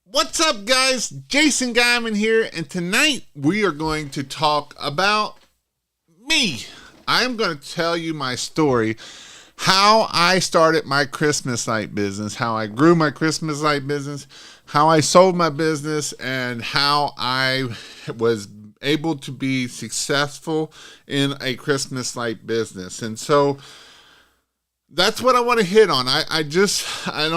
What's up, guys? Jason Geiman here, and tonight we are going to talk about me. I'm going to tell you my story, how I started my Christmas light business, how I grew my Christmas light business, how I sold my business, and how I was able to be successful in a Christmas light business. And so that's what I want to hit on. I just kind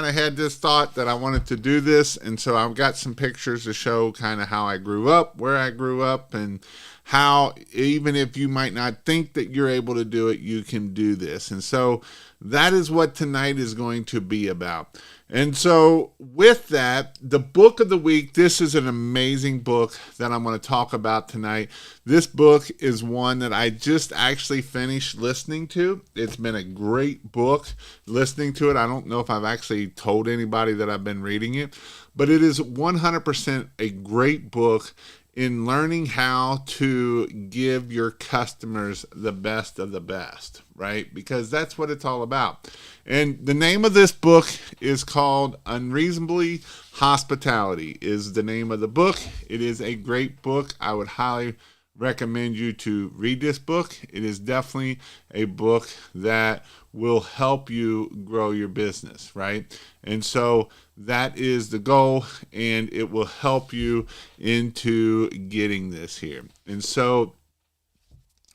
of had this thought that I wanted to do this. And so I've got some pictures to show kind of how I grew up, where I grew up, and how even if you might not think that you're able to do it, you can do this. And so that is what tonight is going to be about. And so with that, the book of the week, this is an amazing book that I'm going to talk about tonight. This book is one that I just actually finished listening to. It's been a great book listening to it. I don't know if I've actually told anybody that I've been reading it, but it is 100% a great book in learning how to give your customers the best of the best, right? Because that's what it's all about. And the name of this book is called Unreasonably Hospitality is the name of the book. It is a great book. I would highly recommend you to read this book. It is definitely a book that will help you grow your business, right? And so that is the goal, and it will help you into getting this here. And so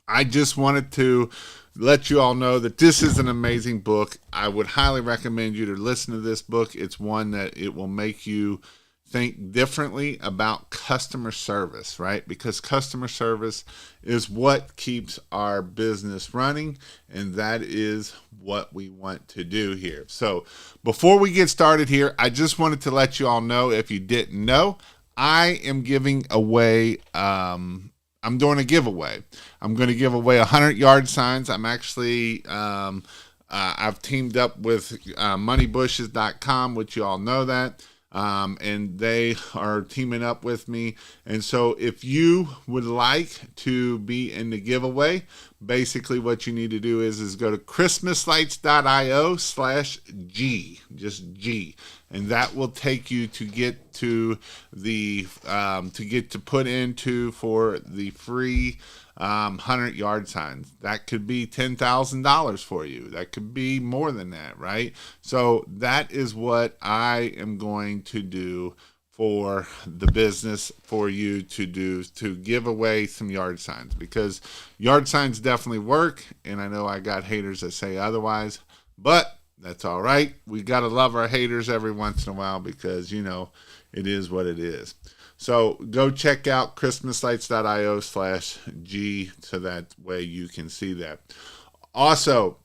I just wanted to let you all know that this is an amazing book. I would highly recommend you to listen to this book. It's one that it will make you think differently about customer service, right? Because customer service is what keeps our business running, and that is what we want to do here. So before we get started here, I just wanted to let you all know, if you didn't know, I am giving away, I'm doing a giveaway. I'm going to give away 100 yard signs. I'm actually, I've teamed up with moneybushes.com, which you all know that. And they are teaming up with me. And so if you would like to be in the giveaway, basically what you need to do is go to christmaslights.io/G, just G. And that will take you to get to the, to put into for the free 100 yard signs. That could be $10,000 for you. That could be more than that, right? So that is what I am going to do for the business for you to do, to give away some yard signs, because yard signs definitely work. And I know I got haters that say otherwise, but that's all right. We got to love our haters every once in a while, because, you know, it is what it is. So go check out christmaslights.io/G, so that way you can see that. Also,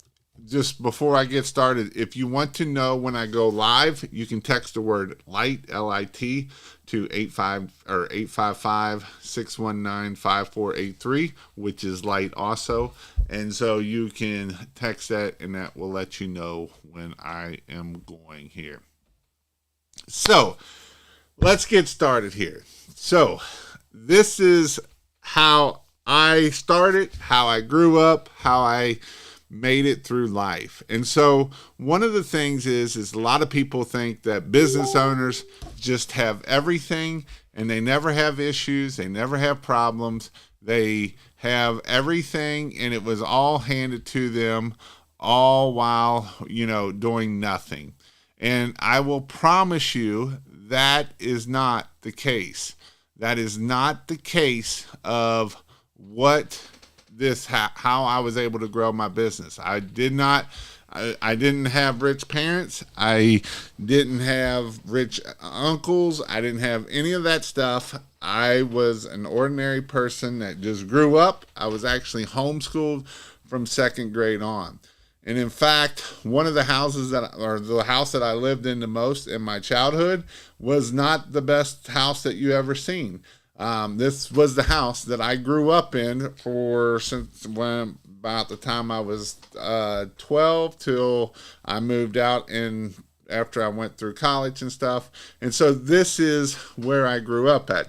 just before I get started, if you want to know when I go live, you can text the word LIGHT, L-I-T, to 855-619-5483, which is LIGHT also. And so you can text that, and that will let you know when I am going here. So let's get started here. So this is how I started, how I grew up, how I made it through life. And so one of the things is a lot of people think that business owners just have everything, and they never have issues, they never have problems. They have everything, and it was all handed to them, all while, you know, doing nothing. And I will promise you that is not the case. That is not the case of what this, how I was able to grow my business. I didn't have rich parents. I didn't have rich uncles. I didn't have any of that stuff. I was an ordinary person that just grew up. I was actually homeschooled from second grade on. And in fact, one of the houses the house that I lived in the most in my childhood was not the best house that you ever seen. This was the house that I grew up in since about the time I was 12 till I moved out, and after I went through college and stuff. And so this is where I grew up at.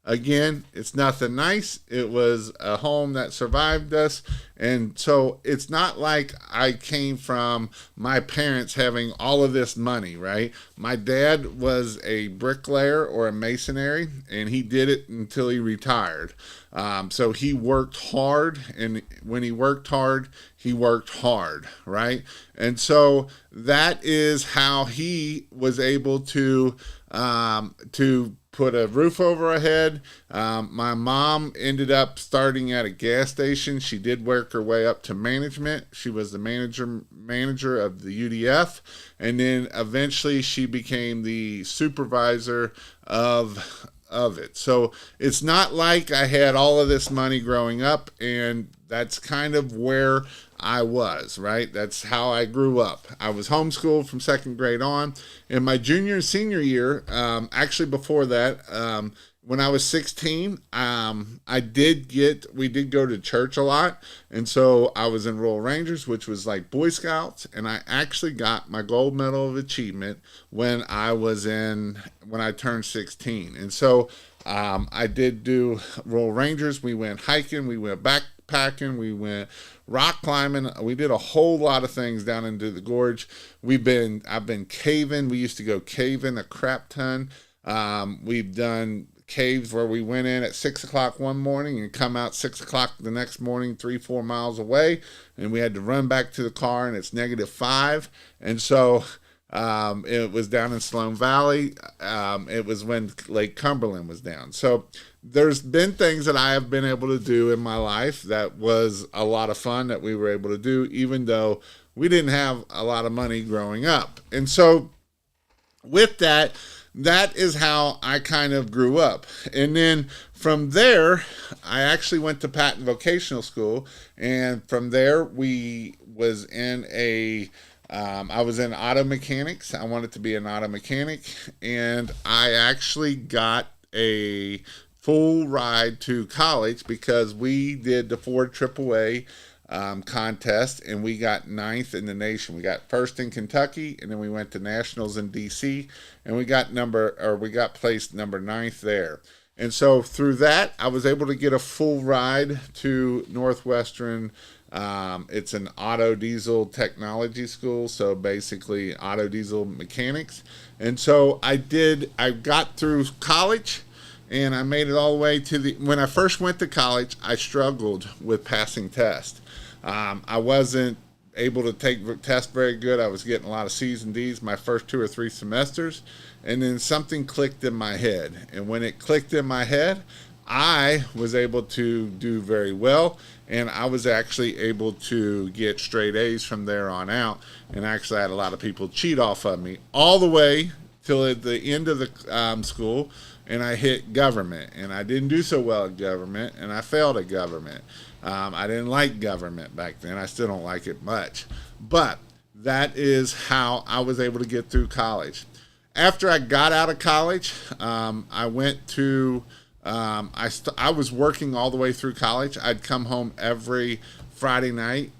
Again, it's nothing nice. It was a home that survived us, And so it's not like I came from my parents having all of this money, right? My dad was a bricklayer or a masonry, and he did it until he retired. So he worked hard, and when he worked hard, he worked hard, right? And so that is how he was able to put a roof over our head. My mom ended up starting at a gas station. She did work her way up to management. She was the manager of the UDF, and then eventually she became the supervisor of it. So it's not like I had all of this money growing up, and that's kind of where I was, right? That's how I grew up. I was homeschooled from second grade on. In my junior and senior year, actually before that, when I was 16, we did go to church a lot. And so I was in Royal Rangers, which was like Boy Scouts. And I actually got my gold medal of achievement when I turned 16. And so I did do Royal Rangers. We went hiking, we went backpacking, we went rock climbing. We did a whole lot of things down into the gorge. I've been caving. We used to go caving a crap ton. We've done caves where we went in at 6 o'clock one morning and come out 6 o'clock the next morning, 3-4 miles away, and we had to run back to the car, and it's -5. And so it was down in Sloan Valley. It was when Lake Cumberland was down. So there's been things that I have been able to do in my life that was a lot of fun that we were able to do, even though we didn't have a lot of money growing up. And so with that is how I kind of grew up. And then from there, I actually went to Patton Vocational School. And from there, I was in auto mechanics. I wanted to be an auto mechanic. And I actually got a full ride to college because we did the Ford AAA contest, and we got 9th in the nation. We got first in Kentucky, and then we went to nationals in DC, and we got placed number 9th there. And so through that, I was able to get a full ride to Northwestern. It's an auto diesel technology school, so basically auto diesel mechanics. And so I got through college, and I made it all the way when I first went to college, I struggled with passing tests. I wasn't able to take tests very good. I was getting a lot of C's and D's my first 2 or 3 semesters, and then something clicked in my head. And when it clicked in my head, I was able to do very well, and I was actually able to get straight A's from there on out. And actually, I had a lot of people cheat off of me all the way till at the end of the school, and I hit government, and I didn't do so well at government, and I failed at government. I didn't like government back then. I still don't like it much. But that is how I was able to get through college. After I got out of college, I went to, I was working all the way through college. I'd come home every Friday night.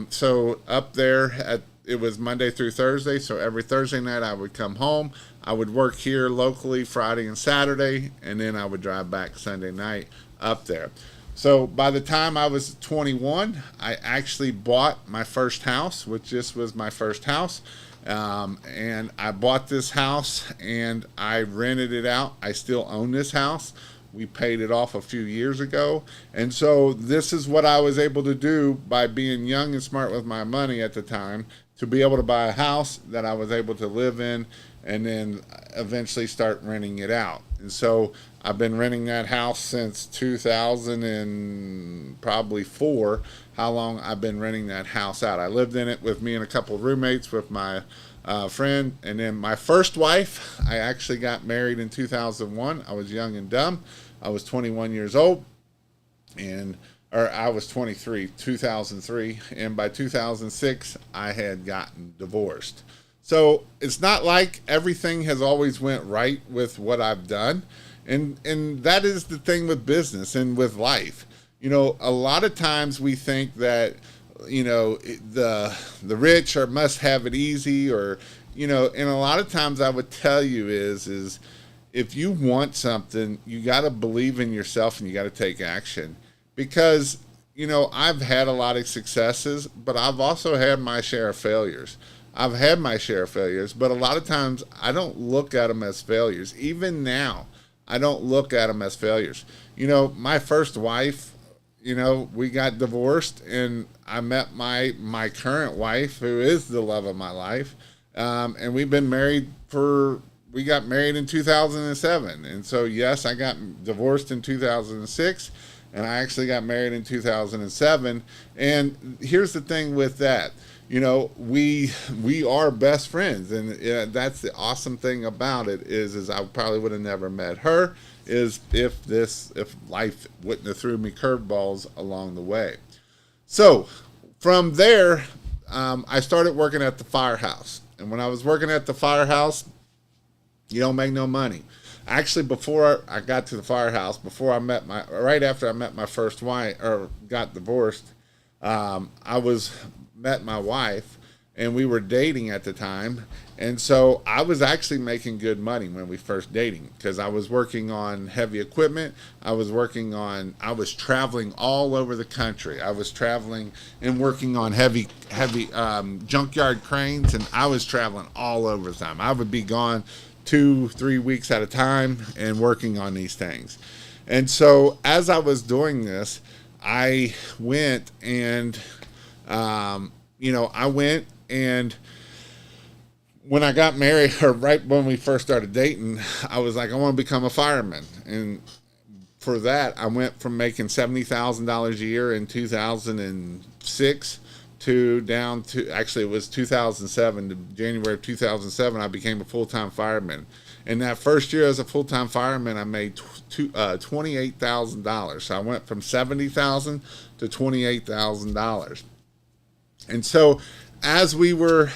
So up there, it was Monday through Thursday. So every Thursday night I would come home. I would work here locally Friday and Saturday, and then I would drive back Sunday night up there. So by the time I was 21, I actually bought my first house, which this was my first house. And I bought this house and I rented it out. I still own this house. We paid it off a few years ago. And so this is what I was able to do by being young and smart with my money at the time, to be able to buy a house that I was able to live in and then eventually start renting it out. And so I've been renting that house since 2004, how long I've been renting that house out. I lived in it with me and a couple of roommates with my friend. And then my first wife, I actually got married in 2001. I was young and dumb. I was 21 years old, or I was 23, 2003. And by 2006, I had gotten divorced. So it's not like everything has always went right with what I've done. And that is the thing with business and with life. You know, a lot of times we think that, you know, the rich must have it easy, or, you know, and a lot of times I would tell you is if you want something, you got to believe in yourself and you got to take action. Because I've had a lot of successes, but I've also had my share of failures. I've had my share of failures, but a lot of times I don't look at them as failures. Even now, I don't look at them as failures. My first wife, we got divorced, and I met my current wife, who is the love of my life, and we got married in 2007, and so yes, I got divorced in 2006, and I actually got married in 2007. And here's the thing with that. We are best friends, and that's the awesome thing about it is I probably would have never met her is if life wouldn't have threw me curveballs along the way. So from there, I started working at the firehouse, and when I was working at the firehouse, you don't make no money. Actually, before I got to the firehouse, right after I met my first wife or got divorced, I met my wife, and we were dating at the time. And so I was actually making good money when we first dating, because I was working on heavy equipment. I was traveling all over the country. I was traveling and working on heavy junkyard cranes, and I was traveling all over the time. I would be gone 2-3 weeks at a time and working on these things. And so as I was doing this, I went and when I got married, or right when we first started dating, I was like, I want to become a fireman. And for that, I went from making $70,000 a year in 2006 actually it was 2007, to January of 2007, I became a full-time fireman. And that first year as a full-time fireman, I made $28,000. So I went from $70,000 to $28,000. And so as we were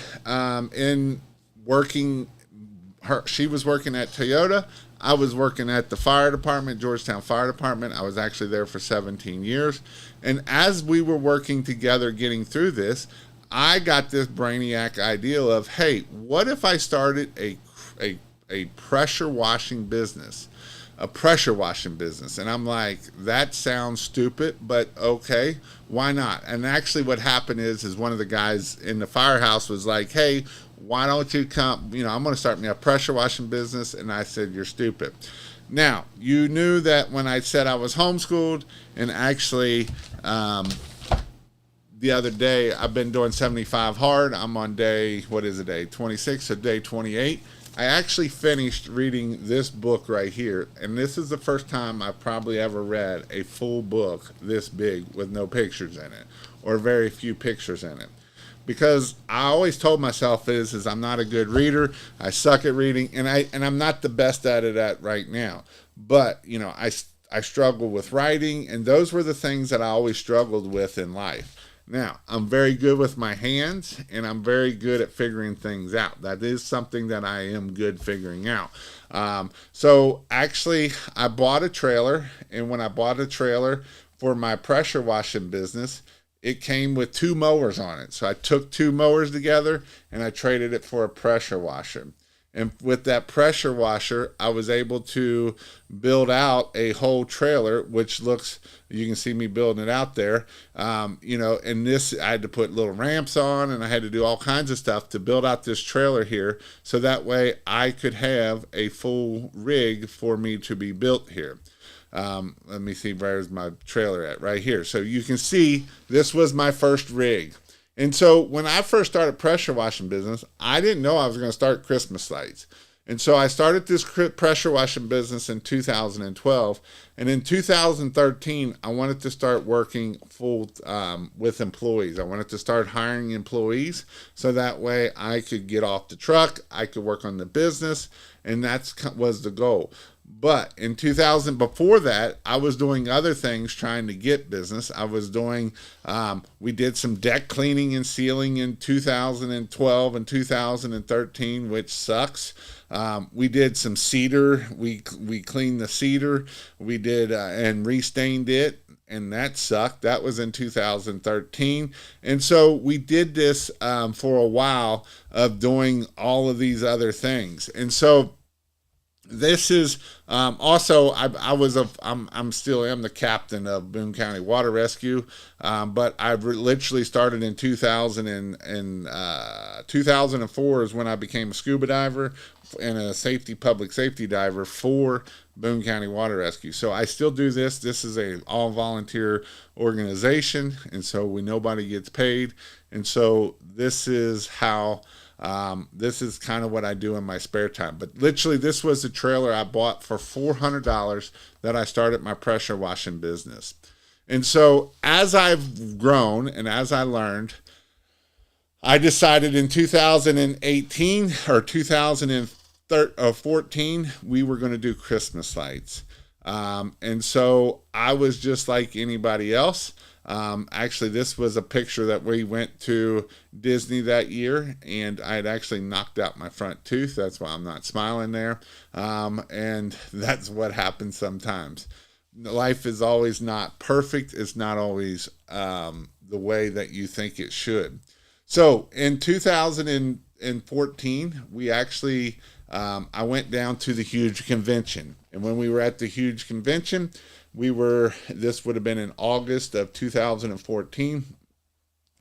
she was working at Toyota. I was working at the fire department, Georgetown Fire Department. I was actually there for 17 years. And as we were working together getting through this, I got this brainiac idea of, hey, what if I started a pressure washing business? A pressure washing business. And I'm like, that sounds stupid, but okay, why not? And actually what happened is one of the guys in the firehouse was like, hey, why don't you come, I'm going to start me a pressure washing business. And I said, you're stupid. Now, you knew that when I said I was homeschooled, and actually the other day, I've been doing 75 hard. I'm on day 26, so day 28. I actually finished reading this book right here, and this is the first time I've probably ever read a full book this big with no pictures in it, or very few pictures in it. Because I always told myself is I'm not a good reader. I suck at reading, and I'm not the best at it right now. But I struggle with writing, and those were the things that I always struggled with in life. Now, I'm very good with my hands, and I'm very good at figuring things out. That is something that I am good figuring out. So actually, I bought a trailer, and when I bought a trailer for my pressure washing business, it came with 2 mowers on it. So I took 2 mowers together, and I traded it for a pressure washer. And with that pressure washer, I was able to build out a whole trailer, which you can see me building it out there. And this, I had to put little ramps on, and I had to do all kinds of stuff to build out this trailer here. So that way I could have a full rig for me to be built here. Let me see, where's my trailer at? Right here. So you can see this was my first rig. And so when I first started pressure washing business, I didn't know I was going to start Christmas lights. And so I started this pressure washing business in 2012. And in 2013, I wanted to start working full with employees. I wanted to start hiring employees so that way I could get off the truck, I could work on the business, and that was the goal. But in 2000, before that, I was doing other things trying to get business. I was doing, we did some deck cleaning and sealing in 2012 and 2013, which sucks. We did some cedar. We cleaned the cedar. We did and restained it, and that sucked. That was in 2013. And so we did this for a while of doing all of these other things. And so This is also I'm still am the captain of Boone County Water Rescue, but literally started in 2004 is when I became a scuba diver and a public safety diver for Boone County Water Rescue. So I still do this. This is a all volunteer organization, and so nobody gets paid, and so this is kind of what I do in my spare time. But literally, this was a trailer I bought for $400 that I started my pressure washing business. And so as I've grown and as I learned, I decided in 2018 or 2014, we were going to do Christmas lights. And so I was just like anybody else. Actually, this was a picture that we went to Disney that year, and I had actually knocked out my front tooth. That's why I'm not smiling there. And that's what happens sometimes. Life is always not perfect. It's not always the way that you think it should. So in 2014, we actually, I went down to the huge convention. And when we were at the huge convention, this would have been in August of 2014.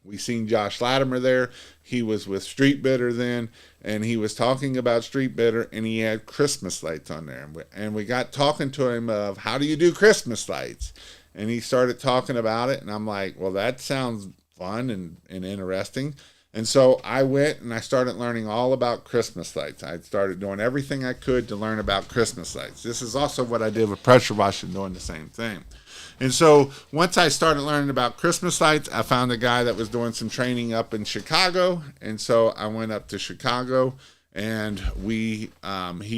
We seen Josh Latimer there. He was with Street Bidder then, and he was talking about Street Bidder, and he had Christmas lights on there. And we got talking to him of, how do you do Christmas lights? And he started talking about it, and I'm like, well, that sounds fun and interesting. And so I went and I started learning all about Christmas lights. I started doing everything I could to learn about Christmas lights. This is also what I did with pressure washing, doing the same thing. And so once I started learning about Christmas lights, I found a guy that was doing some training up in Chicago. And so I went up to Chicago, and he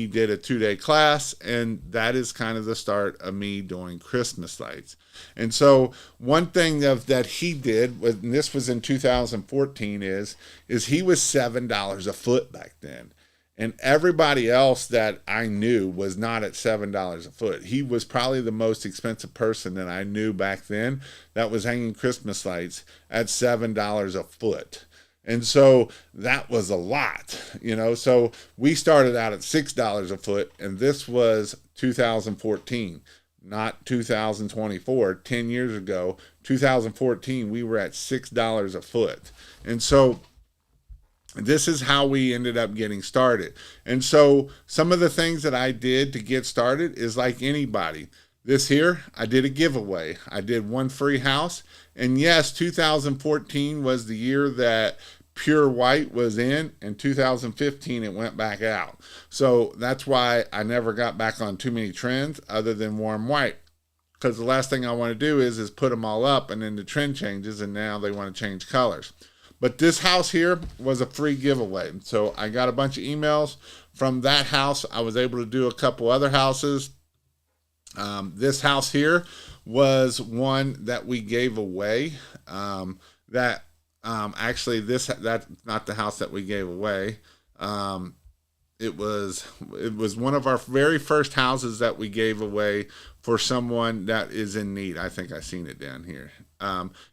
did a 2-day class, and that is kind of the start of me doing Christmas lights. And so one thing that he did, and this was in 2014, is he was $7 a foot back then. And everybody else that I knew was not at $7 a foot. He was probably the most expensive person that I knew back then that was hanging Christmas lights at $7 a foot. And so that was a lot, So we started out at $6 a foot, and this was 2014, not 2024. 10 years ago, 2014, we were at $6 a foot. And so this is how we ended up getting started. And so some of the things that I did to get started is like anybody. This here, I did a giveaway. I did one free house. And yes, 2014 was the year that Pure White was in, and 2015 it went back out. So that's why I never got back on too many trends other than warm white, because the last thing I want to do is put them all up and then the trend changes and now they want to change colors. But this house here was a free giveaway. So I got a bunch of emails from that house. I was able to do a couple other houses. This house here was one that we gave away. Actually, that's not the house that we gave away. It was one of our very first houses that we gave away for someone that is in need. I think I seen it down here.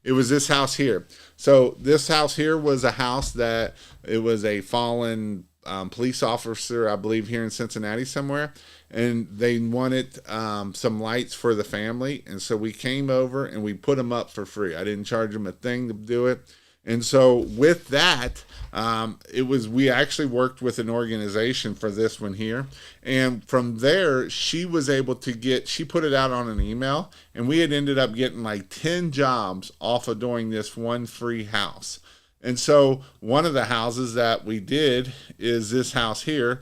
It was this house here. So this house here was a house that it was a fallen police officer, I believe, here in Cincinnati somewhere, and they wanted some lights for the family, and so we came over and we put them up for free. I didn't charge them a thing to do it. And so with that, we actually worked with an organization for this one here. And from there, she was able to she put it out on an email, and we had ended up getting like 10 jobs off of doing this one free house. And so one of the houses that we did is this house here.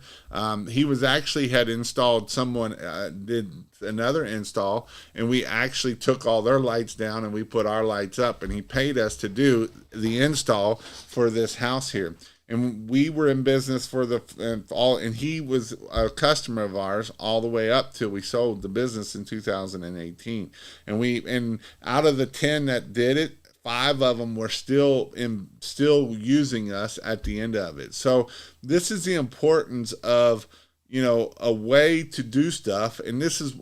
He was actually had installed, someone did another install, and we actually took all their lights down and we put our lights up, and he paid us to do the install for this house here. And we were in business for and he was a customer of ours all the way up till we sold the business in 2018. And out of the 10 that did it, 5 of them were still using us at the end of it. So this is the importance of, a way to do stuff. And this is,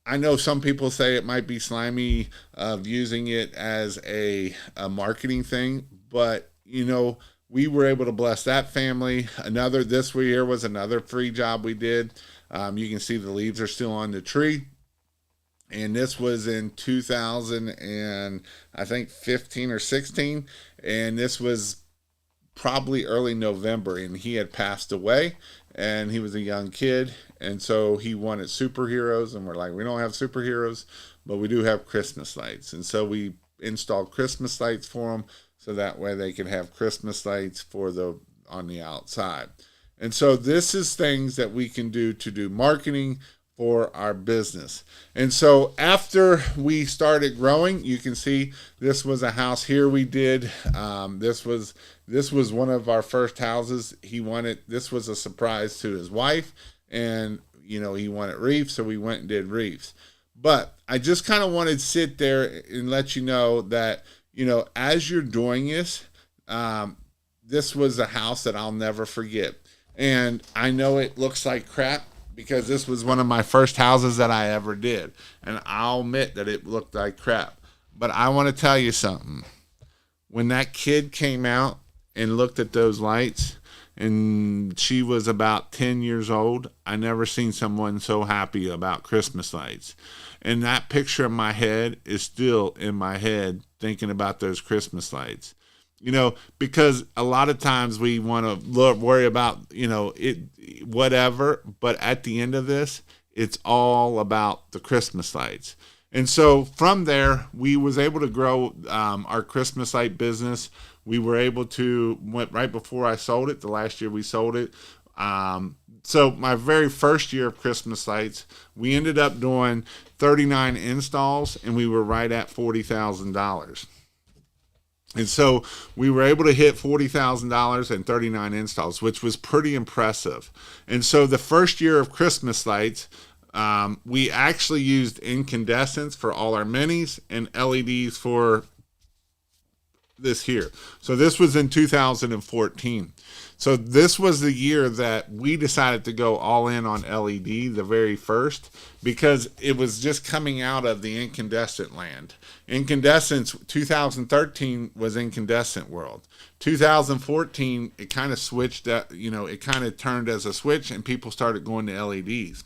I know some people say it might be slimy of using it as a marketing thing, but we were able to bless that family. This year was another free job we did. You can see the leaves are still on the tree. And this was in 2000 and I think 15 or 16. And this was probably early November, and he had passed away, and he was a young kid, and so he wanted superheroes, and we're like, we don't have superheroes, but we do have Christmas lights. And so we installed Christmas lights for them, so that way they can have Christmas lights on the outside. And so this is things that we can do to do marketing for our business. And so after we started growing, you can see this was a house here we did. This was one of our first houses. This was a surprise to his wife, and he wanted wreaths, so we went and did wreaths. But I just kind of wanted to sit there and let you know that as you're doing this, this was a house that I'll never forget. And I know it looks like crap, because this was one of my first houses that I ever did. And I'll admit that it looked like crap. But I want to tell you something. When that kid came out and looked at those lights, and she was about 10 years old, I never seen someone so happy about Christmas lights. And that picture in my head is still in my head, thinking about those Christmas lights. Because a lot of times we want to worry about, whatever, but at the end of this, it's all about the Christmas lights. And so from there, we was able to grow our Christmas light business. We were able to, right before I sold it, the last year we sold it. So my very first year of Christmas lights, we ended up doing 39 installs, and we were right at $40,000. And so we were able to hit $40,000 and 39 installs, which was pretty impressive. And so the first year of Christmas lights, we actually used incandescents for all our minis and LEDs for this here. So this was in 2014. So this was the year that we decided to go all in on LED, the very first, because it was just coming out of the incandescent land. Incandescence, 2013 was incandescent world. 2014, it kind of switched, it kind of turned as a switch, and people started going to LEDs.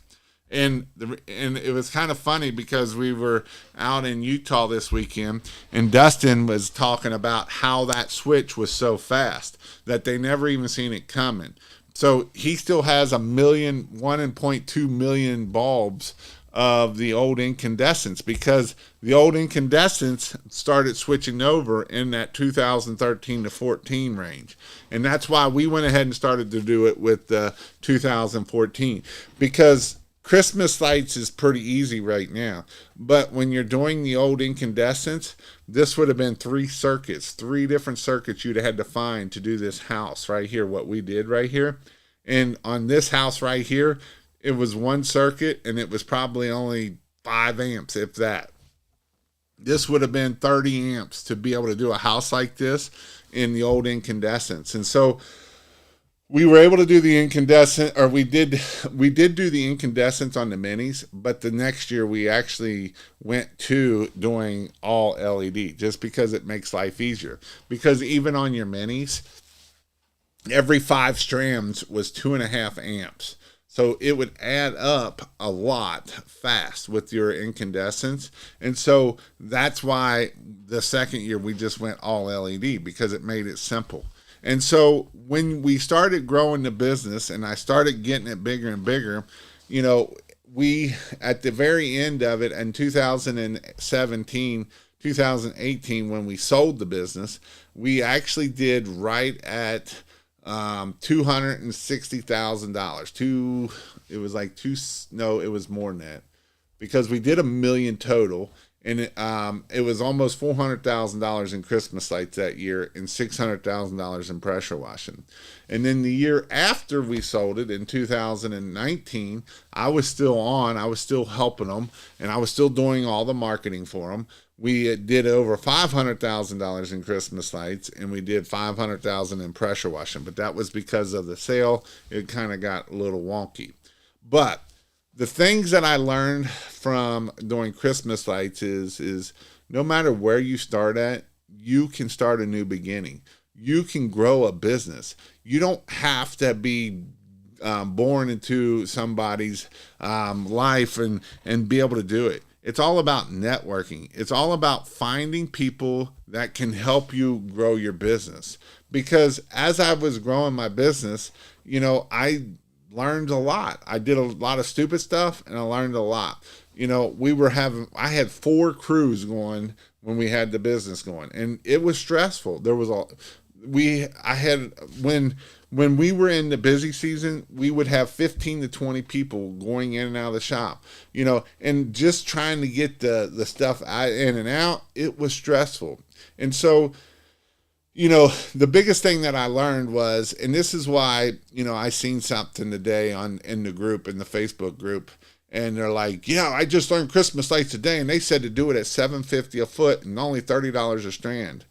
And it was kind of funny, because we were out in Utah this weekend, and Dustin was talking about how that switch was so fast that they never even seen it coming. So he still has 1.2 million bulbs of the old incandescents, because the old incandescents started switching over in that 2013 to 14 range. And that's why we went ahead and started to do it with 2014, because Christmas lights is pretty easy right now, but when you're doing the old incandescents, this would have been 3 different circuits you'd have had to find to do this house right here, what we did right here. And on this house right here, it was 1 circuit, and it was probably only 5 amps, if that. This would have been 30 amps to be able to do a house like this in the old incandescents. And so we were able to do the incandescent, or we did do the incandescents on the minis, but the next year we actually went to doing all LED, just because it makes life easier. Because even on your minis, every 5 strands was 2.5 amps. So it would add up a lot fast with your incandescents. And so that's why the second year we just went all LED, because it made it simple. And so when we started growing the business and I started getting it bigger and bigger, we, at the very end of it in 2017, 2018, when we sold the business, we actually did right at $260,000. It was more than that, because we did $1 million total. And it was almost $400,000 in Christmas lights that year, and $600,000 in pressure washing. And then the year after we sold it, in 2019, I was still helping them, and I was still doing all the marketing for them. We did over $500,000 in Christmas lights, and we did $500,000 in pressure washing. But that was because of the sale. It kind of got a little wonky. But the things that I learned from doing Christmas lights is no matter where you start at, you can start a new beginning. you can grow a business. You don't have to be born into somebody's life and be able to do it. It's all about networking. It's all about finding people that can help you grow your business. Because as I was growing my business, I learned a lot. I did a lot of stupid stuff and I learned a lot. I had 4 crews going when we had the business going, and it was stressful. There was I had, when we were in the busy season, we would have 15 to 20 people going in and out of the shop, and just trying to get the stuff in and out, it was stressful. And so, the biggest thing that I learned was, and this is why, I seen something today in the Facebook group, and they're like, yeah, I just learned Christmas lights today, and they said to do it at $7.50 a foot and only $30 a strand.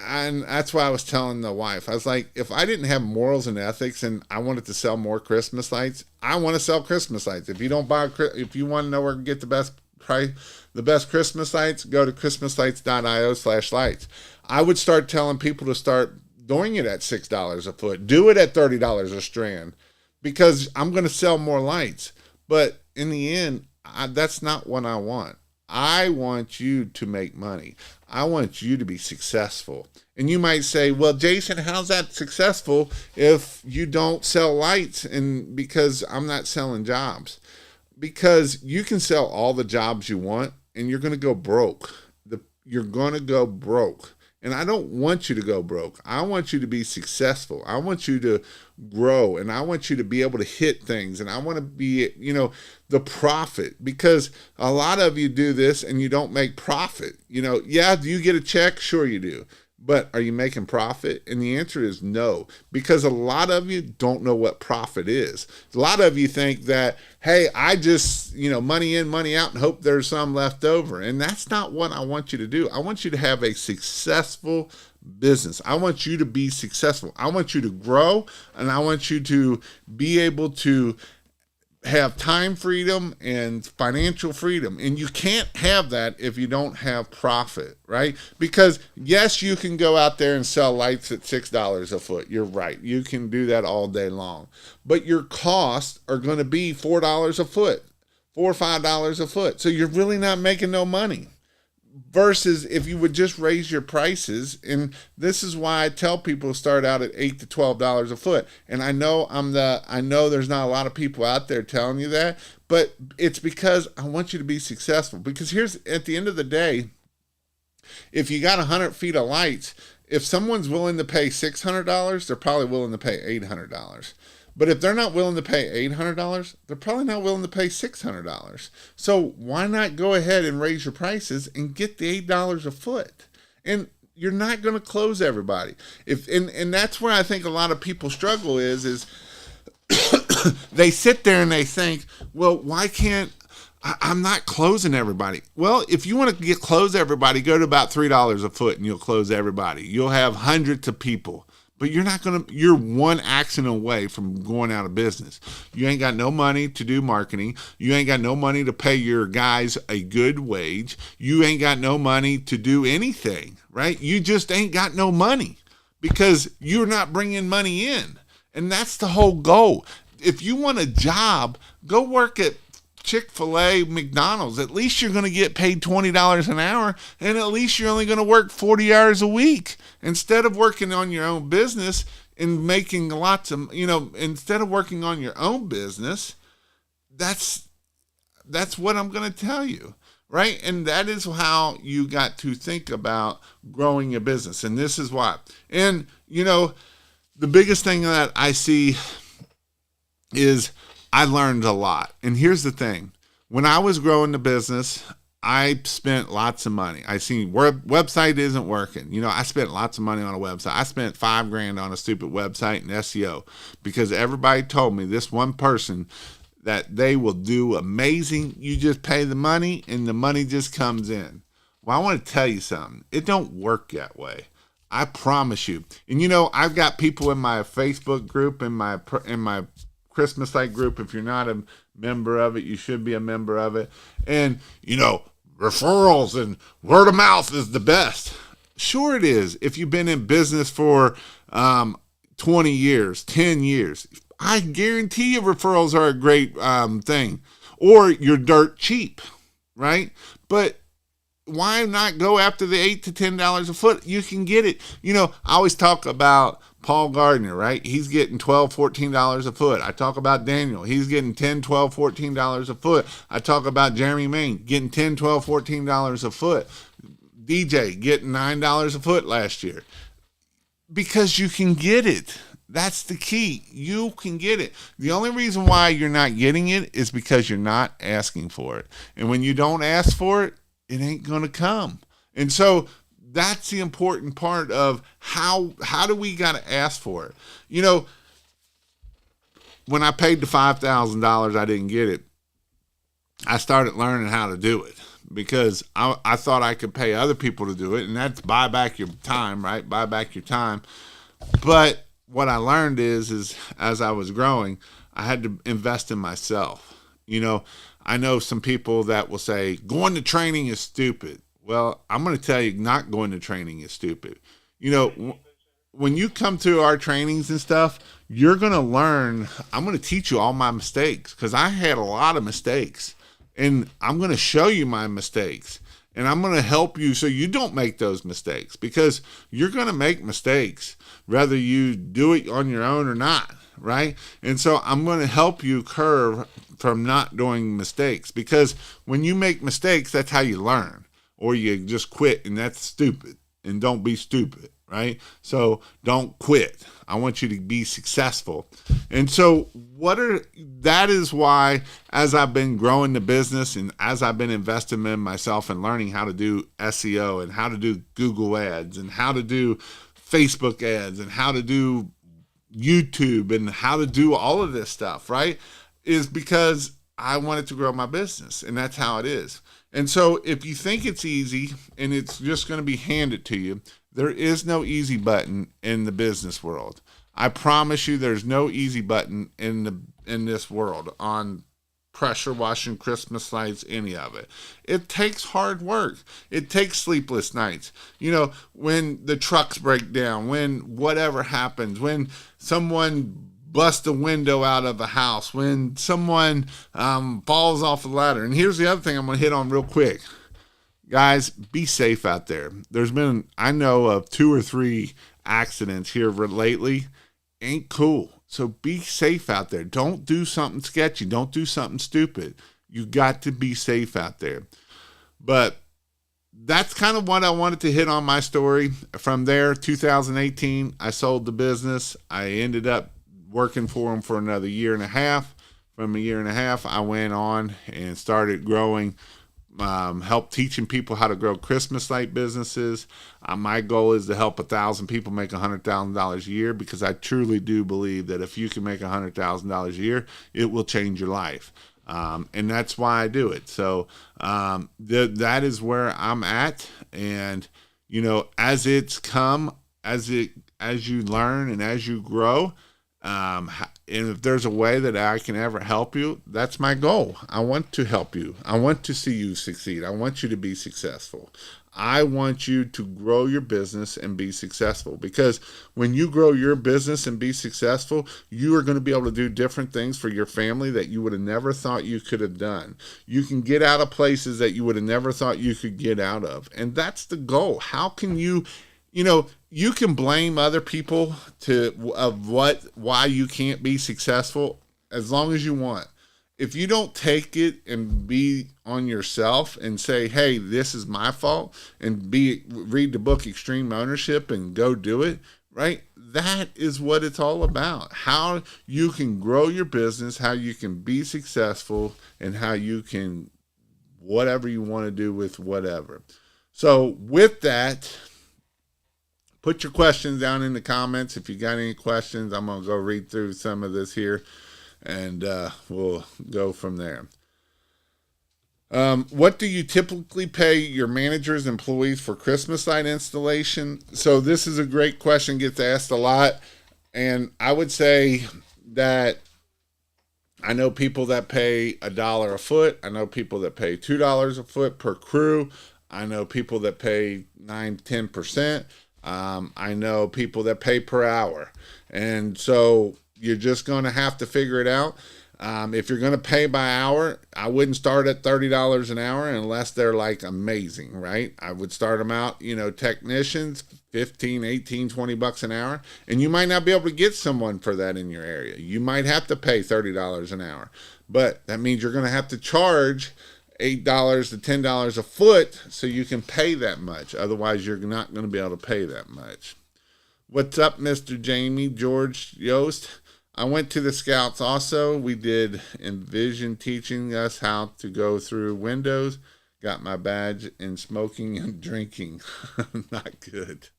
And that's why I was telling the wife, I was like, if I didn't have morals and ethics and I wanted to sell more Christmas lights, I want to sell Christmas lights. If you want to know where to get the best price, the best Christmas lights, go to christmaslights.io/lights. I would start telling people to start doing it at $6 a foot. Do it at $30 a strand, because I'm going to sell more lights. But in the end, that's not what I want. I want you to make money. I want you to be successful. And you might say, well, Jason, how's that successful if you don't sell lights? And because I'm not selling jobs. Because you can sell all the jobs you want and you're going to go broke. You're going to go broke. And I don't want you to go broke. I want you to be successful. I want you to grow, and I want you to be able to hit things, and I want to be, the profit, because a lot of you do this and you don't make profit. Yeah, do you get a check? Sure you do. But are you making profit? And the answer is no, because a lot of you don't know what profit is. A lot of you think that, hey, I just, money in, money out and hope there's some left over. And that's not what I want you to do. I want you to have a successful business. I want you to be successful. I want you to grow, and I want you to be able to have time freedom and financial freedom. And you can't have that if you don't have profit, right? Because yes, you can go out there and sell lights at $6 a foot. You're right. You can do that all day long. But your costs are going to be $4 a foot, $4 or $5 a foot. So you're really not making no money. Versus if you would just raise your prices. And this is why I tell people to start out at $8 to $12 a foot. And I know there's not a lot of people out there telling you that, but it's because I want you to be successful. Because here's, at the end of the day, if you got 100 feet of lights, if someone's willing to pay $600, they're probably willing to pay $800. But if they're not willing to pay $800, they're probably not willing to pay $600. So why not go ahead and raise your prices and get the $8 a foot? And you're not going to close everybody. And that's where I think a lot of people struggle is they sit there and they think, well, why can't I'm not closing everybody? Well, if you want to close everybody, go to about $3 a foot and you'll close everybody. You'll have hundreds of people. But you're one action away from going out of business. You ain't got no money to do marketing. You ain't got no money to pay your guys a good wage. You ain't got no money to do anything, right? You just ain't got no money because you're not bringing money in. And that's the whole goal. If you want a job, go work at Chick-fil-A, McDonald's. At least you're going to get paid $20 an hour, and at least you're only going to work 40 hours a week. Instead of working on your own business and making lots of, instead of working on your own business, that's what I'm going to tell you, right? And that is how you got to think about growing your business. And this is why. And, the biggest thing that I see is I learned a lot. And here's the thing. When I was growing the business, I spent lots of money. I seen website isn't working. I spent lots of money on a website. I spent $5,000 on a stupid website and SEO because everybody told me, this one person, that they will do amazing. You just pay the money and the money just comes in. Well, I want to tell you something. It don't work that way. I promise you. And I've got people in my Facebook group, in my Christmas light group. If you're not a member of it, you should be a member of it. And referrals and word of mouth is the best. Sure it is. If you've been in business for 20 years, 10 years, I guarantee you referrals are a great thing. Or you're dirt cheap, right? But why not go after the $8 to $10 a foot? You can get it. I always talk about Paul Gardner, right? He's getting $12, $14 a foot. I talk about Daniel. He's getting $10, $12, $14 a foot. I talk about Jeremy Main getting $10, $12, $14 a foot. DJ getting $9 a foot last year. Because you can get it. That's the key. You can get it. The only reason why you're not getting it is because you're not asking for it. And when you don't ask for it, it ain't going to come. And so that's the important part of how do we got to ask for it. When I paid the $5,000, I didn't get it. I started learning how to do it because I thought I could pay other people to do it. And that's buy back your time, right? Buy back your time. But what I learned is as I was growing, I had to invest in myself. I know some people that will say going to training is stupid. Well, I'm going to tell you, not going to training is stupid. When you come to our trainings and stuff, you're going to learn. I'm going to teach you all my mistakes because I had a lot of mistakes, and I'm going to show you my mistakes, and I'm going to help you so you don't make those mistakes, because you're going to make mistakes whether you do it on your own or not, right? And so I'm going to help you curve from not doing mistakes, because when you make mistakes, that's how you learn, or you just quit, and that's stupid. And don't be stupid, right? So don't quit. I want you to be successful. And so that is why, as I've been growing the business and as I've been investing in myself and learning how to do SEO and how to do Google ads and how to do Facebook ads and how to do YouTube and how to do all of this stuff, right? Is because I wanted to grow my business, and that's how it is. And so if you think it's easy and it's just going to be handed to you, there is no easy button in the business world. I promise you there's no easy button in this world on pressure washing, Christmas lights, any of it. It takes hard work. It takes sleepless nights. When the trucks break down, when whatever happens, when someone bust a window out of a house, when someone falls off a ladder. And here's the other thing I'm going to hit on real quick. Guys, be safe out there. I know of 2 or 3 accidents here lately. Ain't cool. So be safe out there. Don't do something sketchy. Don't do something stupid. You got to be safe out there. But that's kind of what I wanted to hit on my story. From there, 2018, I sold the business. I ended up working for them for another year and a half. From a year and a half, I went on and started growing, help teaching people how to grow Christmas light businesses. My goal is to help 1,000 people make $100,000 a year, because I truly do believe that if you can make $100,000 a year, it will change your life. And that's why I do it. So that is where I'm at. And, as it's come, as you learn and as you grow, and if there's a way that I can ever help you, that's my goal. I want to help you. I want to see you succeed. I want you to be successful. I want you to grow your business and be successful, because when you grow your business and be successful, you are going to be able to do different things for your family that you would have never thought you could have done. You can get out of places that you would have never thought you could get out of. And that's the goal. How can you can blame other people why you can't be successful as long as you want. If you don't take it and be on yourself and say, hey, this is my fault, and read the book Extreme Ownership and go do it, right? That is what it's all about. How you can grow your business, how you can be successful, and how you can whatever you want to do with whatever. So with that, put your questions down in the comments. If you got any questions, I'm going to go read through some of this here, and we'll go from there. What do you typically pay your managers, employees for Christmas light installation? So this is a great question, gets asked a lot. And I would say that I know people that pay $1 a foot. I know people that pay $2 a foot per crew. I know people that pay 9, 10%. I know people that pay per hour. And so you're just going to have to figure it out. If you're going to pay by hour, I wouldn't start at $30 an hour unless they're like amazing, right? I would start them out, technicians, 15, 18, 20 bucks an hour. And you might not be able to get someone for that in your area. You might have to pay $30 an hour. But that means you're going to have to charge $8 to $10 a foot so you can pay that much. Otherwise, you're not going to be able to pay that much. What's up, Mr. Jamie, George, Yost? I went to the Scouts also. We did Envision teaching us how to go through windows. Got my badge in smoking and drinking. Not good.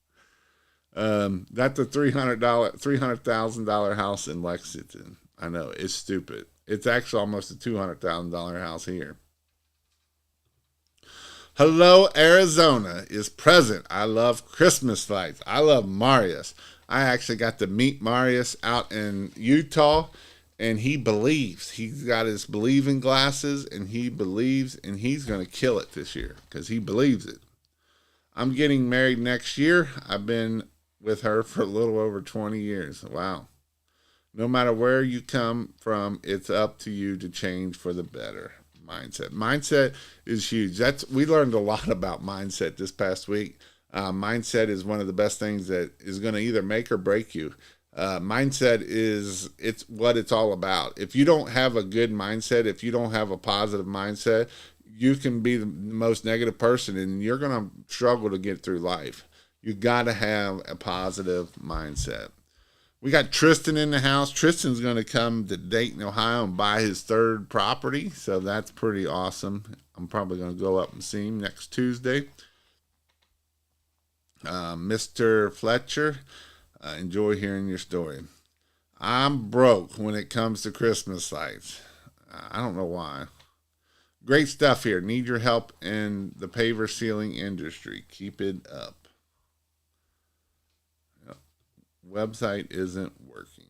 Got the $300,000 house in Lexington. I know, it's stupid. It's actually almost a $200,000 house here. Hello, Arizona is present. I love Christmas lights. I love Marius. I actually got to meet Marius out in Utah, and he believes. He's got his believing glasses, and he believes, and he's going to kill it this year because he believes it. I'm getting married next year. I've been with her for a little over 20 years. Wow. No matter where you come from, it's up to you to change for the better. Mindset is huge. We learned a lot about mindset this past week. Mindset is one of the best things that is going to either make or break you. Mindset it's what it's all about. If you don't have a good mindset, if you don't have a positive mindset, you can be the most negative person and you're going to struggle to get through life. You got to have a positive mindset. We got Tristan in the house. Tristan's going to come to Dayton, Ohio and buy his third property. So that's pretty awesome. I'm probably going to go up and see him next Tuesday. Mr. Fletcher, enjoy hearing your story. I'm broke when it comes to Christmas lights. I don't know why. Great stuff here. Need your help in the paver sealing industry. Keep it up. Website isn't working.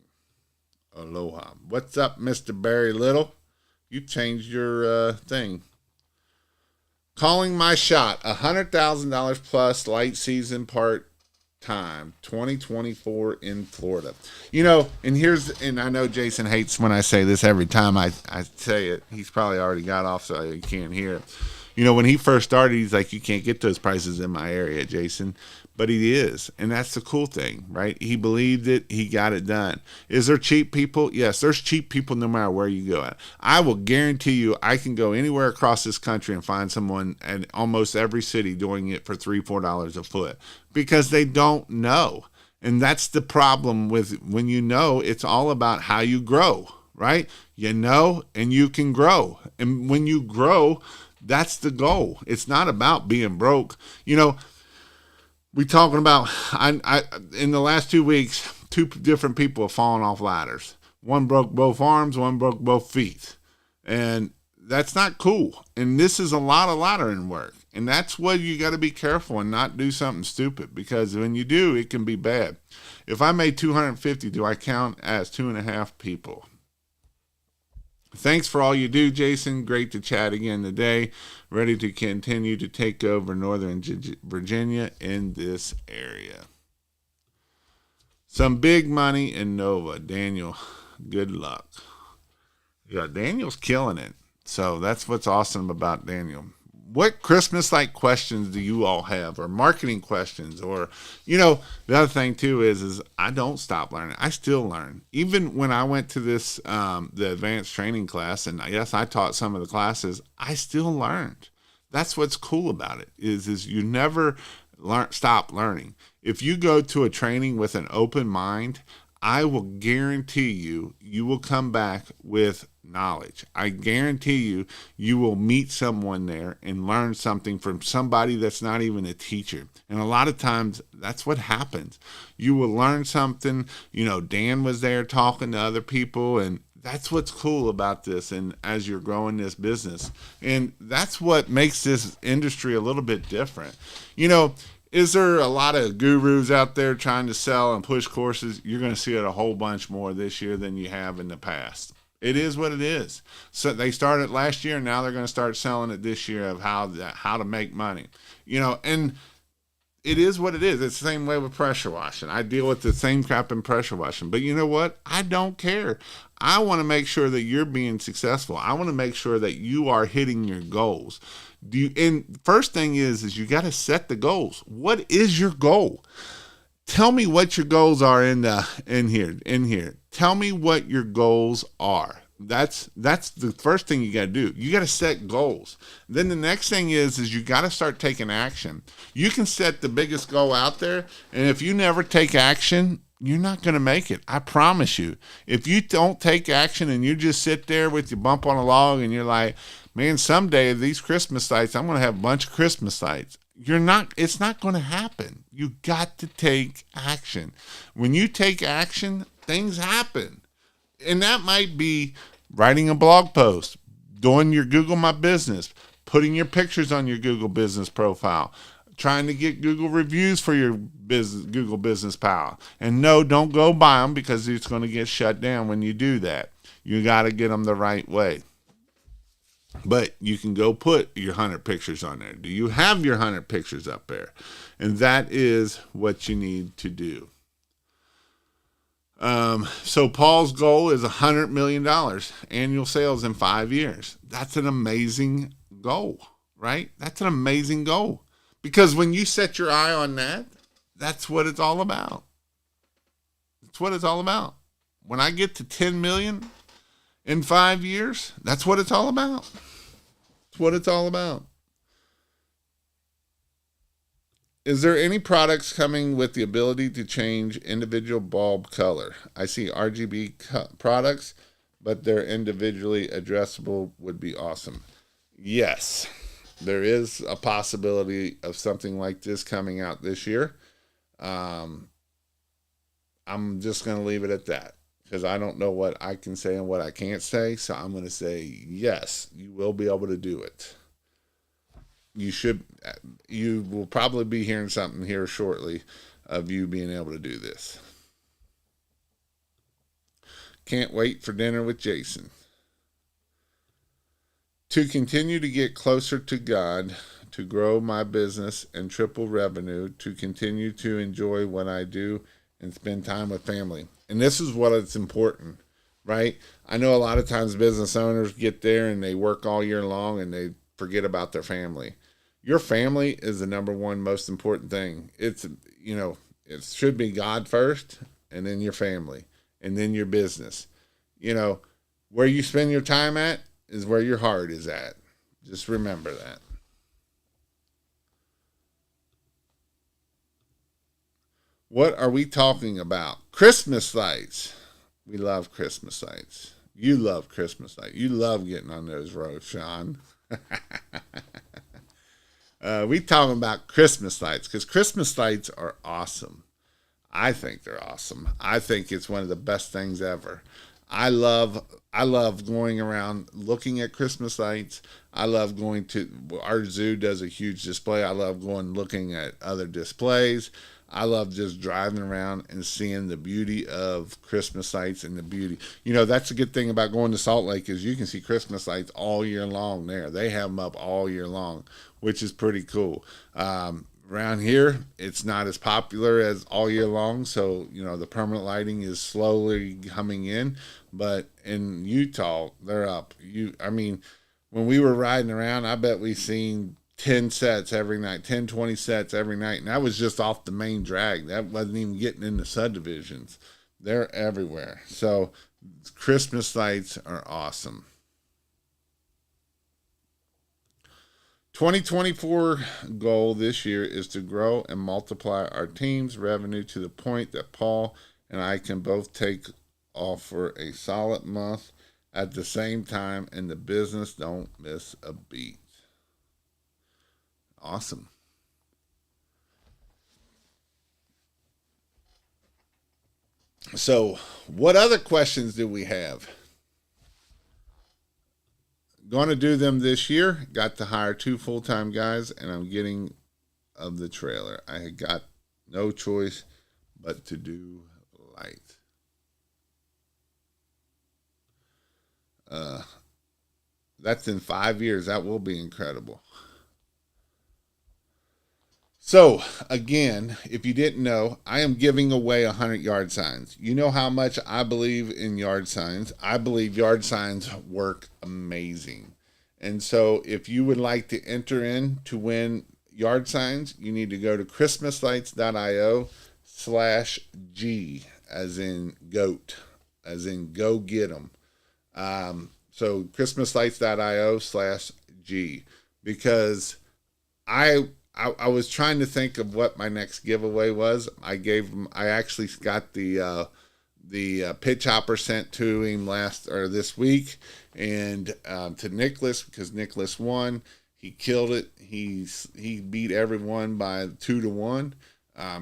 Aloha. What's up, Mr. Barry Little? You changed your thing. Calling my shot. $100,000 plus light season part time. 2024 in Florida. And I know Jason hates when I say this every time I say it. He's probably already got off so you can't hear it. When he first started, he's like, you can't get those prices in my area, Jason. But he is. And that's the cool thing, right? He believed it. He got it done. Is there cheap people? Yes, there's cheap people no matter where you go at. I will guarantee you I can go anywhere across this country and find someone in almost every city doing it for $3, $4 a foot because they don't know. And that's the problem with when it's all about how you grow, right? And you can grow. And when you grow, that's the goal. It's not about being broke. We talking about, I in the last 2 weeks, 2 different people have fallen off ladders. One broke both arms, one broke both feet. And that's not cool. And this is a lot of laddering work. And that's where you got to be careful and not do something stupid because when you do, it can be bad. If I made 250, do I count as 2.5 people? Thanks for all you do, Jason. Great to chat again today. Ready to continue to take over Northern Virginia in this area. Some big money in Nova. Daniel, good luck. Yeah, Daniel's killing it. So that's what's awesome about Daniel. What Christmas-like questions do you all have, or marketing questions, or the other thing too is I don't stop learning. I still learn. Even when I went to this the advanced training class, and yes, I taught some of the classes, I still learned. That's what's cool about it is you never stop learning. If you go to a training with an open mind, I will guarantee you will come back with knowledge. I guarantee you will meet someone there and learn something from somebody that's not even a teacher. And a lot of times that's what happens. You will learn something. Dan was there talking to other people, and that's what's cool about this. And as you're growing this business, and that's what makes this industry a little bit different. Is there a lot of gurus out there trying to sell and push courses? You're going to see it a whole bunch more this year than you have in the past. It is what it is. So they started last year, and now they're going to start selling it this year of how to make money. And it is what it is. It's the same way with pressure washing. I deal with the same crap in pressure washing. But you know what? I don't care. I want to make sure that you're being successful. I want to make sure that you are hitting your goals. And first thing is you got to set the goals. What is your goal? Tell me what your goals are in here. Tell me what your goals are. That's the first thing you got to do. You got to set goals. Then the next thing is you got to start taking action. You can set the biggest goal out there, and if you never take action, you're not going to make it. I promise you. If you don't take action and you just sit there with your bump on a log and you're like, man, someday these Christmas lights, I'm going to have a bunch of Christmas lights. It's not going to happen. You got to take action. When you take action, things happen. And that might be writing a blog post, doing your Google My Business, putting your pictures on your Google Business profile, trying to get Google reviews for your Google Business Pal. And no, don't go buy them because it's going to get shut down when you do that. You got to get them the right way. But you can go put your 100 pictures on there. Do you have your 100 pictures up there? And that is what you need to do. So Paul's goal is $100 million annual sales in 5 years. That's an amazing goal, right? That's an amazing goal. Because when you set your eye on that, that's what it's all about. That's what it's all about. When I get to 10 million in 5 years, that's what it's all about. That's what it's all about. Is there any products coming with the ability to change individual bulb color? I see RGB products, but they're individually addressable would be awesome. Yes, there is a possibility of something like this coming out this year. I'm just going to leave it at that because I don't know what I can say and what I can't say. So I'm going to say, yes, you will be able to do it. You will probably be hearing something here shortly of you being able to do this. Can't wait for dinner with Jason. To continue to get closer to God, to grow my business and triple revenue, to continue to enjoy what I do and spend time with family. And this is what it's important, right? I know a lot of times business owners get there and they work all year long and they forget about their family. Your family is the number one most important thing. It should be God first and then your family and then your business. Where you spend your time at is where your heart is at. Just remember that. What are we talking about? Christmas lights. We love Christmas lights. You love Christmas lights. You love getting on those roads, Sean. We talking about Christmas lights because Christmas lights are awesome. I think they're awesome. I think it's one of the best things ever. I love going around looking at Christmas lights. I love going to our zoo does a huge display. I love going looking at other displays. I love just driving around and seeing the beauty of Christmas lights and the beauty. That's a good thing about going to Salt Lake is you can see Christmas lights all year long there. They have them up all year long, which is pretty cool. Around here, it's not as popular as all year long, so the permanent lighting is slowly coming in. But in Utah, they're up. When we were riding around, I bet we seen 10 sets every night, 10, 20 sets every night, and that was just off the main drag. That wasn't even getting into subdivisions. They're everywhere. So Christmas lights are awesome. 2024 goal this year is to grow and multiply our team's revenue to the point that Paul and I can both take off for a solid month at the same time and the business don't miss a beat. Awesome. So, what other questions do we have? Going to do them this year. Got to hire 2 full-time guys, and I'm getting of the trailer. I had got no choice but to do light. That's in 5 years. That will be incredible. So, again, if you didn't know, I am giving away 100 yard signs. You know how much I believe in yard signs. I believe yard signs work amazing. And so, if you would like to enter in to win yard signs, you need to go to christmaslights.io/G, as in goat, as in go get them. So christmaslights.io/G, because I was trying to think of what my next giveaway was. I actually got the pitch hopper sent to him this week, and to Nicholas, because Nicholas won. He killed it. He beat everyone by 2-1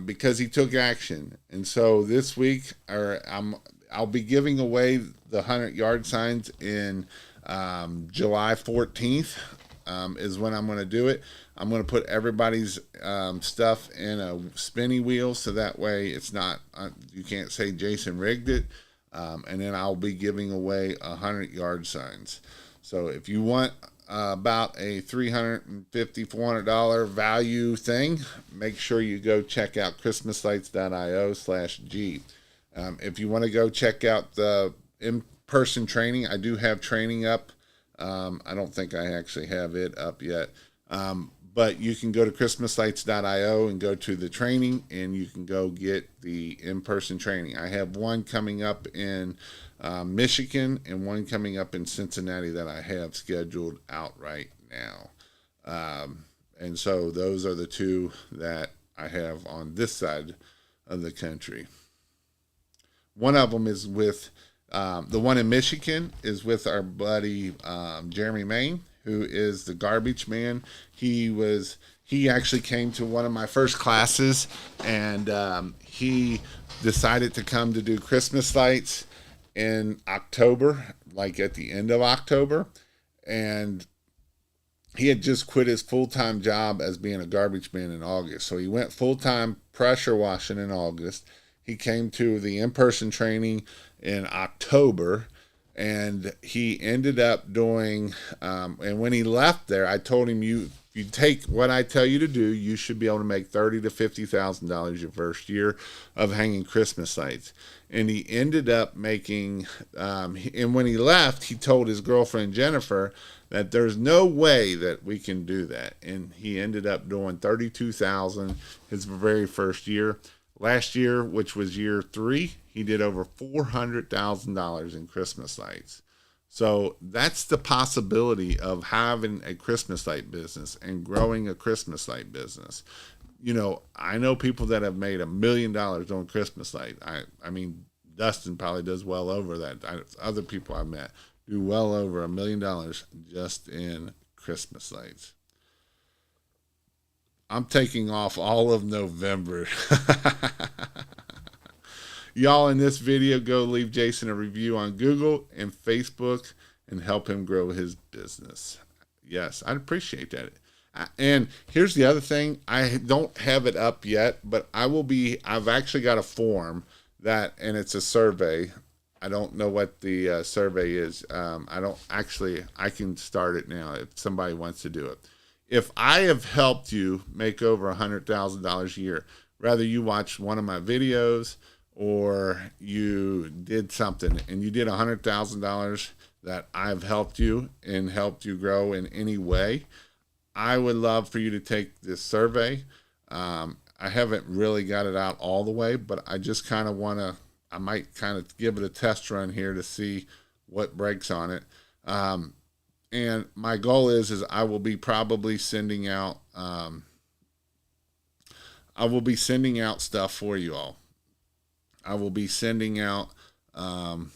because he took action. And so this week, I'll be giving away the 100-yard signs in July 14th. Is when I'm going to do it. I'm going to put everybody's stuff in a spinny wheel, so that way it's not, you can't say Jason rigged it. And then I'll be giving away 100-yard signs. So if you want about a $350, $400 value thing, make sure you go check out christmaslights.io/G. If you want to go check out the in-person training, I do have training up. I don't think I actually have it up yet. But you can go to christmaslights.io and go to the training, and you can go get the in-person training. I have one coming up in Michigan and one coming up in Cincinnati that I have scheduled out right now. And so those are the two that I have on this side of the country. One of them is with the one in Michigan is with our buddy Jeremy Main, who is the garbage man. He actually came to one of my first classes, and he decided to come to do Christmas lights in October, like at the end of October, and he had just quit his full-time job as being a garbage man in August. So he went full-time pressure washing in August. He came to the in-person training in October, and he ended up doing, and when he left there, I told him, you take what I tell you to do, you should be able to make $30,000 to $50,000 your first year of hanging Christmas lights. And he ended up making, and when he left, he told his girlfriend Jennifer that there's no way that we can do that. And he ended up doing $32,000 his very first year. Last year, which was year 3, he did over $400,000 in Christmas lights. So that's the possibility of having a Christmas light business and growing a Christmas light business. You know, I know people that have made $1 million doing Christmas light. I mean, Dustin probably does well over that. Other people I've met do well over $1 million just in Christmas lights. I'm taking off all of November. Y'all, in this video, go leave Jason a review on Google and Facebook and help him grow his business. Yes, I'd appreciate that. And here's the other thing. I don't have it up yet, but I've actually got a form and it's a survey. I don't know what the survey is. I can start it now if somebody wants to do it. If I have helped you make over $100,000 a year, whether you watched one of my videos or you did something and you did $100,000 that I've helped you and helped you grow in any way, I would love for you to take this survey. I haven't really got it out all the way, but I just kind of I might kind of give it a test run here to see what breaks on it. And my goal is I will be probably sending out, stuff for you all. I will be sending out, that's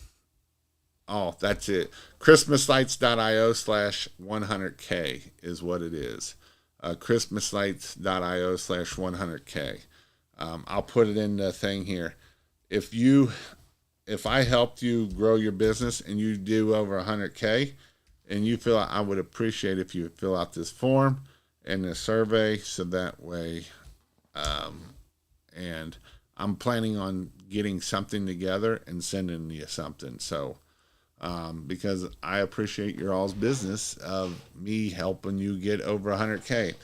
it. christmaslights.io/100K is what it is. christmaslights.io/100K. I'll put it in the thing here. If I helped you grow your business and you do over 100K, and you feel, I would appreciate if you fill out this form and the survey, so that way, and I'm planning on getting something together and sending you something. So because I appreciate your all's business of me helping you get over 100K.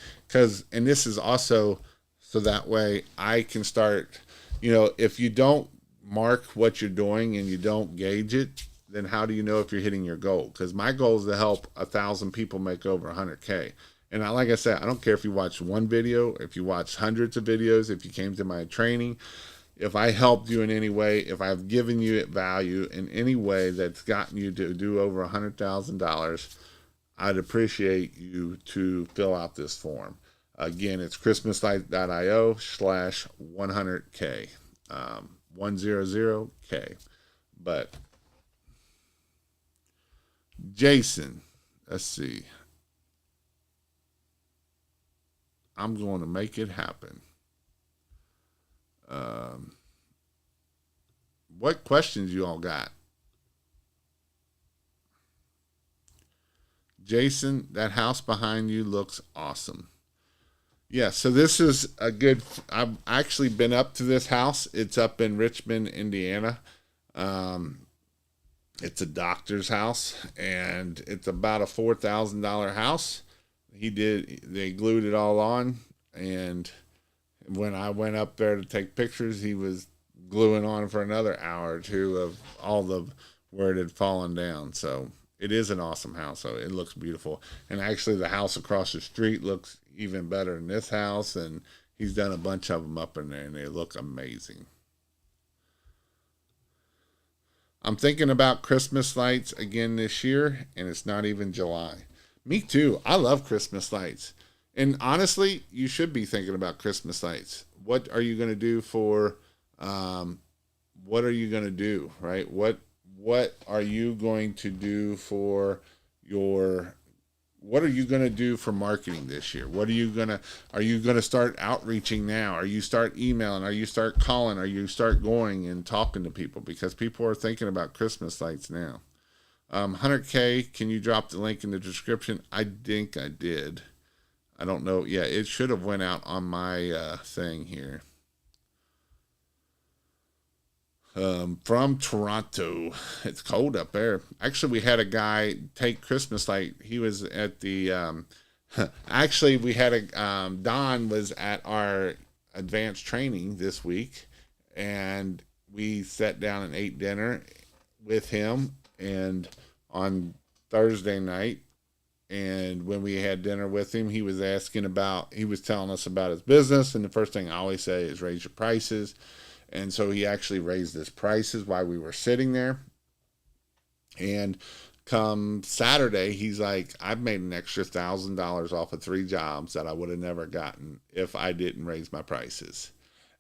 And this is also so that way I can start, if you don't mark what you're doing and you don't gauge it, then how do you know if you're hitting your goal? Because my goal is to help 1,000 people make over 100K. And like I said, I don't care if you watch one video, if you watch hundreds of videos, if you came to my training, if I helped you in any way, if I've given you value in any way that's gotten you to do over $100,000, I'd appreciate you to fill out this form. Again, it's christmaslight.io/100K, 100K. But Jason, let's see. I'm going to make it happen. What questions you all got? Jason, that house behind you looks awesome. Yeah, so this is a good, I've actually been up to this house. It's up in Richmond, Indiana. It's a doctor's house, and it's about a $4,000 house. They glued it all on, and when I went up there to take pictures, he was gluing on for another hour or two of all the where it had fallen down. So it is an awesome house. So it looks beautiful. And actually the house across the street looks even better than this house. And he's done a bunch of them up in there, and they look amazing. I'm thinking about Christmas lights again this year, and it's not even July. Me too. I love Christmas lights. And honestly, you should be thinking about Christmas lights. What are you going to do for, what are you going to do, right? What are you going to do for what are you going to do for marketing this year? Are you going to start outreaching now? Are you start emailing? Are you start calling? Are you start going and talking to people? Because people are thinking about Christmas lights now. 100K, can you drop the link in the description? I think I did. I don't know. Yeah, it should have went out on my thing here. From Toronto. It's cold up there. Actually, we had a guy take Christmas light. He was at the, actually, we had Don was at our advanced training this week, and we sat down and ate dinner with him and on Thursday night. And when we had dinner with him, he was telling us about his business. And the first thing I always say is raise your prices. And so he actually raised his prices while we were sitting there. And come Saturday, he's like, I've made an extra $1,000 off of 3 jobs that I would have never gotten if I didn't raise my prices.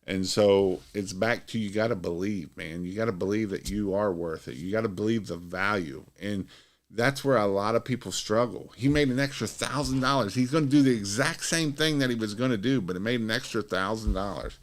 And so it's back to, you got to believe, man. You got to believe that you are worth it. You got to believe the value. And that's where a lot of people struggle. He made an extra $1,000. He's going to do the exact same thing that he was going to do, but it made an extra $1,000.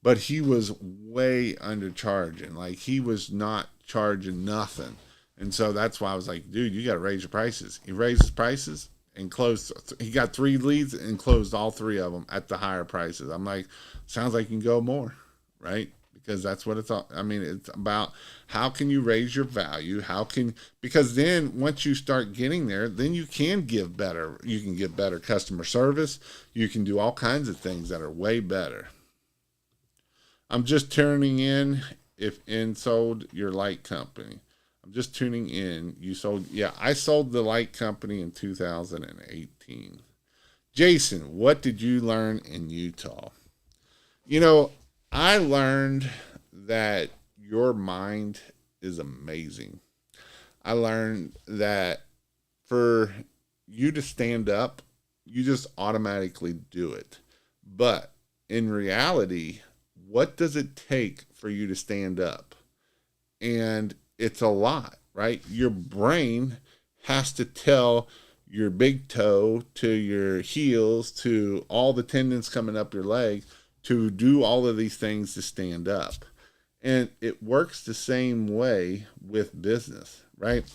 But he was way undercharging. Like, he was not charging nothing. And so that's why I was like, dude, you got to raise your prices. He raised his prices and closed. He got 3 leads and closed all 3 of them at the higher prices. I'm like, sounds like you can go more, right? Because that's what it's all. I mean, it's about how can you raise your value? Because then once you start getting there, then you can give better. You can give better customer service. You can do all kinds of things that are way better. I'm just tuning in sold your light company. I'm just tuning in. I sold the light company in 2018. Jason, what did you learn in Utah? I learned that your mind is amazing. I learned that for you to stand up, you just automatically do it. But in reality, what does it take for you to stand up? And it's a lot, right? Your brain has to tell your big toe to your heels to all the tendons coming up your leg to do all of these things to stand up. And it works the same way with business, right?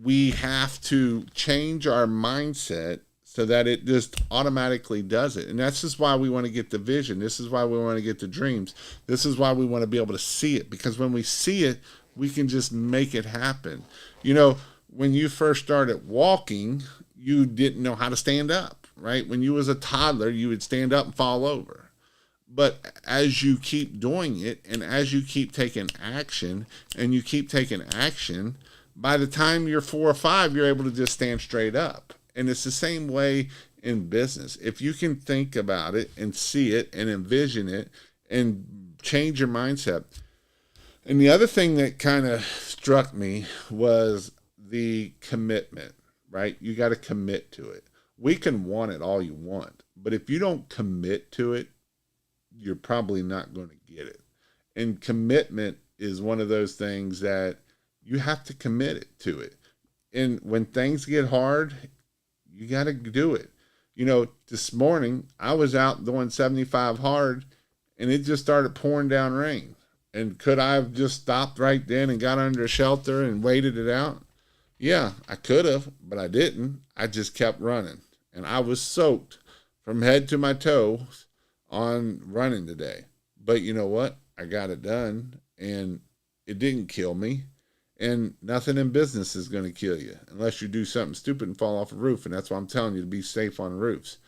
We have to change our mindset so that it just automatically does it. And that's just why we want to get the vision. This is why we want to get the dreams. This is why we want to be able to see it. Because when we see it, We can just make it happen. You know, when you first started walking, you didn't know how to stand up, right? When you was a toddler, you would stand up and fall over. But as you keep doing it and as you keep taking action and you keep taking action, by the time you're 4 or 5, you're able to just stand straight up. And it's the same way in business. If you can think about it and see it and envision it and change your mindset. And the other thing that kind of struck me was the commitment, right? You got to commit to it. We can want it all you want, but if you don't commit to it, you're probably not going to get it. And commitment is one of those things that you have to commit it to it. And when things get hard, you got to do it. You know, this morning I was out doing 75 hard and it just started pouring down rain. And could I have just stopped right then and got under a shelter and waited it out? Yeah, I could have, but I didn't. I just kept running. And I was soaked from head to my toes on running today. But you know what? I got it done and it didn't kill me. And nothing in business is going to kill you unless you do something stupid and fall off a roof. And that's why I'm telling you to be safe on roofs.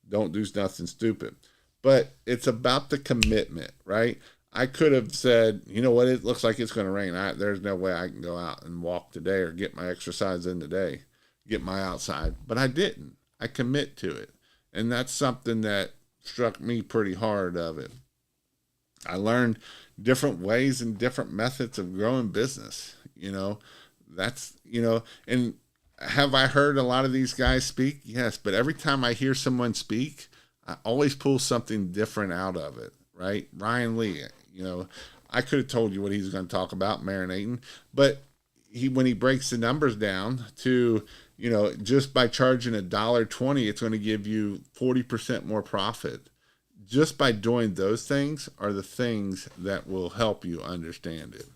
Don't do nothing stupid. But it's about the commitment, right? I could have said, you know what, it looks like it's going to rain. There's no way I can go out and walk today or get my exercise in today, get my outside. But I didn't. I commit to it. And that's something that struck me pretty hard of it. I learned different ways and different methods of growing business. You know, that's, you know, and have I heard a lot of these guys speak? Yes. But every time I hear someone speak, I always pull something different out of it, right? Ryan Lee, you know, I could have told you what he's going to talk about, marinating, but when he breaks the numbers down to, you know, just by charging $1.20, it's going to give you 40% more profit. Just by doing those things are the things that will help you understand it.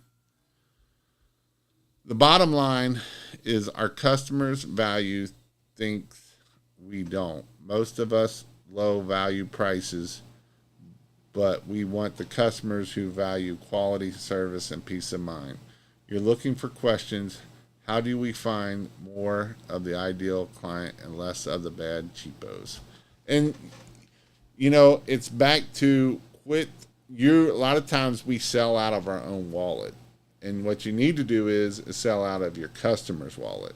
The bottom line is our customers value things we don't. Most of us low value prices, but we want the customers who value quality, service, and peace of mind. You're looking for questions. How do we find more of the ideal client and less of the bad cheapos? And, you know, it's back to a lot of times we sell out of our own wallet. And what you need to do is sell out of your customer's wallet,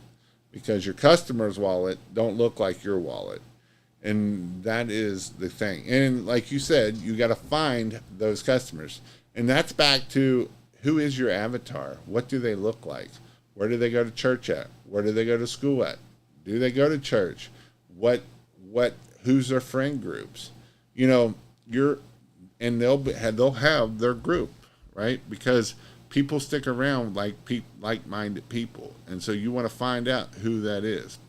because your customer's wallet don't look like your wallet. And that is the thing. And like you said, you got to find those customers. And that's back to, who is your avatar? What do they look like? Where do they go to church at? Where do they go to school at? Do they go to church? Who's their friend groups? You know, they'll have their group, right? Because people stick around like-minded people. And so you want to find out who that is.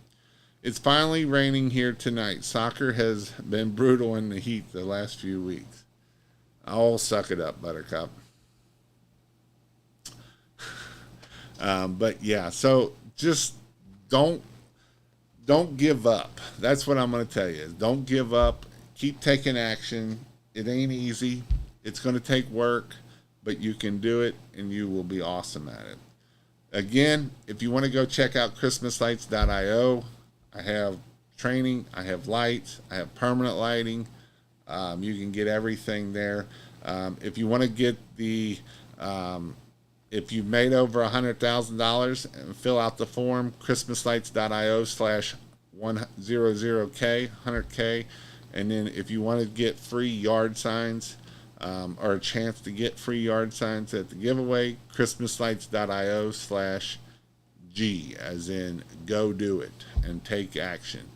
It's finally raining here tonight. Soccer has been brutal in the heat the last few weeks. I'll suck it up, Buttercup. But yeah, so just don't give up. That's what I'm going to tell you. Don't give up. Keep taking action. It ain't easy. It's going to take work, but you can do it and you will be awesome at it. Again, if you want to go check out christmaslights.io, I have training, I have lights, I have permanent lighting. You can get everything there. If you want to get if you've made over $100,000 and fill out the form, christmaslights.io/100K, 100K. And then if you want to get free yard signs, or a chance to get free yard signs at the giveaway, christmaslights.io/G, as in go do it and take action.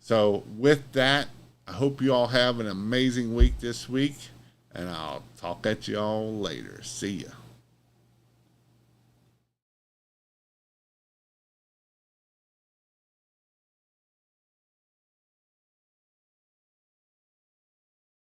So with that, I hope you all have an amazing week this week, and I'll talk at you all later. See ya.